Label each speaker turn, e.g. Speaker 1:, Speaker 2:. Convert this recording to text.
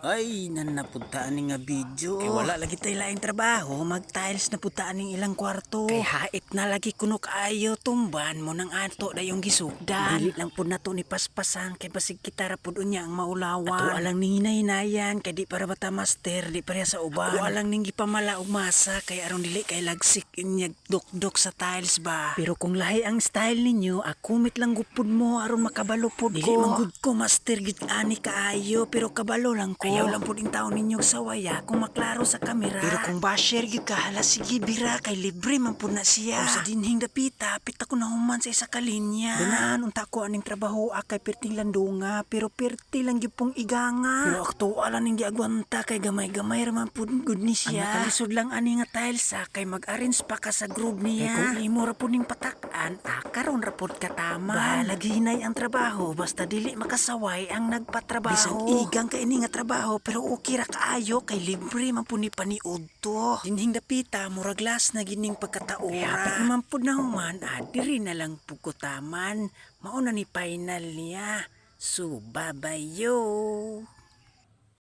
Speaker 1: Ay, nanapuntaan ni nga video. Kay wala lagi tayo laing trabaho, mag-tiles na puntaan ning ilang kwarto. Kay hait na lagi kuno kaayo, tumban mo nang ato na yung gisugdan. Dili lang po na to ni paspasan, kay basig kita ra po niya ang maulawan. Ato alang ning hinay-hinayan, kay di para bata master, di para sa uban. Ako alang ning gipamala og masa, kay aron dili kay lagsik inyag dok-dok sa tiles ba. Pero kung lahi ang style ninyo, akumit lang gupod mo aron makabalo pod ko. Dili man gud ko master gid ani kaayo, pero kabalo lang ko. Ayaw lang po din taon ninyong sawaya kung maklaro sa kamera. Pero kung basher gyud ka, hala sige bira kay libre man po na siya. Kung sa dinhing dapita, pita ko na human sa isa ka linya. Ganaan, unta ko aning trabaho akay perting landunga, pero perti lang gyud pong iganga. Pero aktual ning giagwanta kay gamay-gamay ra man po gud ni siya. Ang nakalisod lang ani nga tiles kay mag-arrange pa ka sa groove niya. Kay kung imo ra po ning patak-an, karon ra pod katama. Balag hinay ang trabaho, basta dili makasaway ang nagpatrabaho. Bisan igang kay ini nga trabaho, pero okay ra kaayo kay libre man po ni paniud to. Dinhing dapita murag last na gining pagkataora. Hapat naman po na human, diri na lang pugkotaman. Mauna ni final niya. So, bye-bye yo.